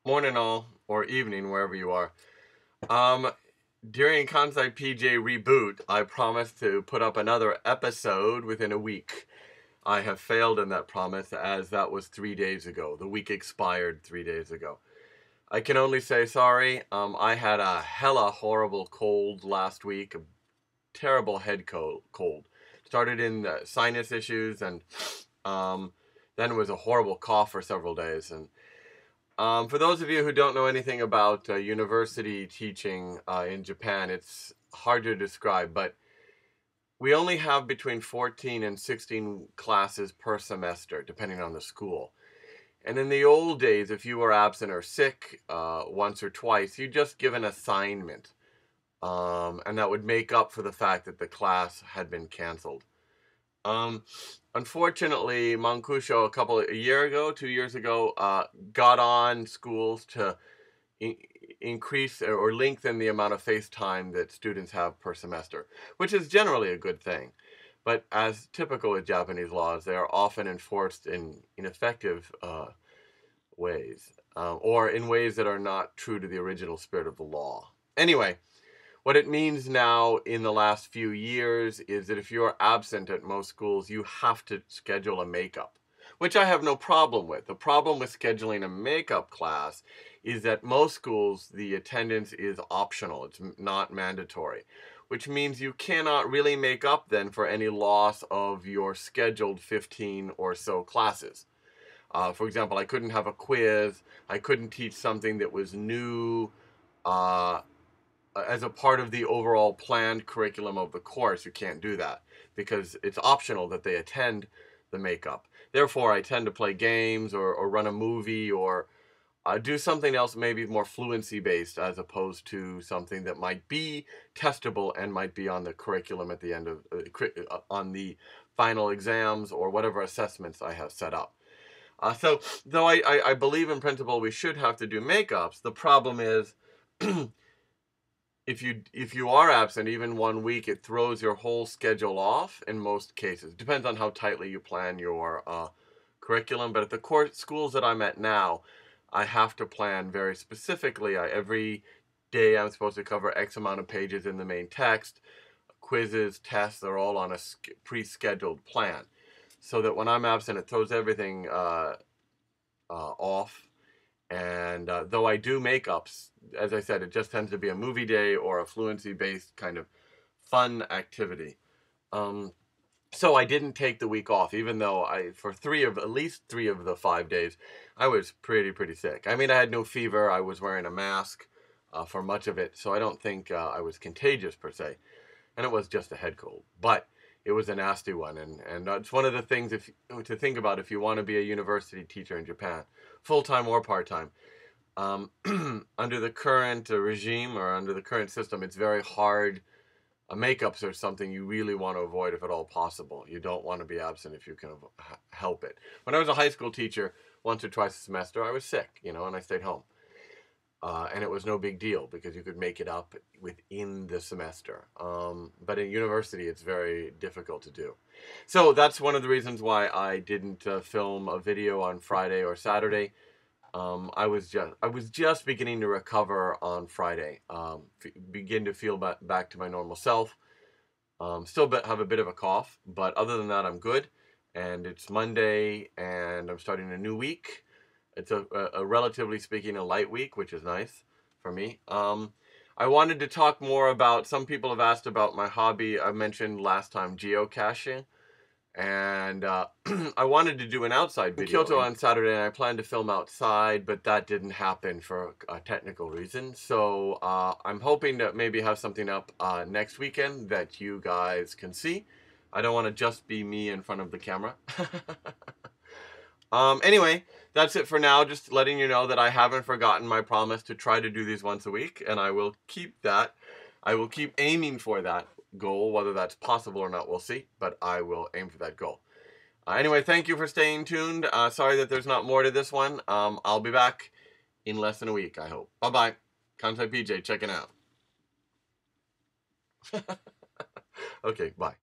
Morning all, or evening, wherever you are. Um, During Kansai PJ Reboot, I promised to put up another episode within a week. I have failed in that promise, as that was 3 days ago. The week expired 3 days ago. I can only say sorry. I had a hella horrible cold last week, a terrible head cold. Started in sinus issues, and then it was a horrible cough for several days, and for those of you who don't know anything about university teaching in Japan, it's hard to describe, but we only have between 14 and 16 classes per semester, depending on the school. And in the old days, if you were absent or sick once or twice, you just give an assignment. And that would make up for the fact that the class had been canceled. Unfortunately, Mankusho a year ago, 2 years ago, got on schools to increase or lengthen the amount of face time that students have per semester, which is generally a good thing. But as typical with Japanese laws, they are often enforced in ineffective ways, or in ways that are not true to the original spirit of the law. Anyway, what it means now in the last few years is that if you're absent at most schools, you have to schedule a makeup, which I have no problem with. The problem with scheduling a makeup class is that most schools, the attendance is optional. It's not mandatory, which means you cannot really make up then for any loss of your scheduled 15 or so classes. For example, I couldn't have a quiz. I couldn't teach something that was new, as a part of the overall planned curriculum of the course. You can't do that because it's optional that they attend the makeup. Therefore, I tend to play games or run a movie or do something else maybe more fluency based, as opposed to something that might be testable and might be on the curriculum at the end of on the final exams or whatever assessments I have set up. So though I believe in principle we should have to do makeups, the problem is if you are absent even 1 week, it throws your whole schedule off in most cases. Depends on how tightly you plan your curriculum. But at the schools that I'm at now, I have to plan very specifically. Every day I'm supposed to cover X amount of pages in the main text. Quizzes, tests, they're all on a pre-scheduled plan. So that when I'm absent, it throws everything off. And though I do makeups, as I said, it just tends to be a movie day or a fluency-based kind of fun activity. So I didn't take the week off, even though for at least 3 of the 5 days, I was pretty sick. I mean, I had no fever. I was wearing a mask for much of it, so I don't think I was contagious per se. And it was just a head cold. But it was a nasty one, and it's one of the things to think about if you want to be a university teacher in Japan, full-time or part-time. Under the current regime or under the current system, it's very hard. Makeups are something you really want to avoid if at all possible. You don't want to be absent if you can help it. When I was a high school teacher, once or twice a semester, I was sick, and I stayed home. And it was no big deal because you could make it up within the semester. But in university, it's very difficult to do. So that's one of the reasons why I didn't film a video on Friday or Saturday. I was just beginning to recover on Friday, begin to feel back to my normal self. Still have a bit of a cough, but other than that, I'm good. And it's Monday, and I'm starting a new week. It's a relatively speaking, a light week, which is nice for me. I wanted to talk more about, some people have asked about my hobby. I mentioned last time geocaching. And I wanted to do an outside video in Kyoto on Saturday, and I planned to film outside, but that didn't happen for a technical reason. So I'm hoping to maybe have something up next weekend that you guys can see. I don't want to just be me in front of the camera. Anyway, that's it for now. Just letting you know that I haven't forgotten my promise to try to do these once a week, and I will keep that. I will keep aiming for that goal. Whether that's possible or not, we'll see, but I will aim for that goal. Anyway, thank you for staying tuned. Sorry that there's not more to this one. I'll be back in less than a week, I hope. Bye-bye. Kansai PJ checking out. Okay, bye.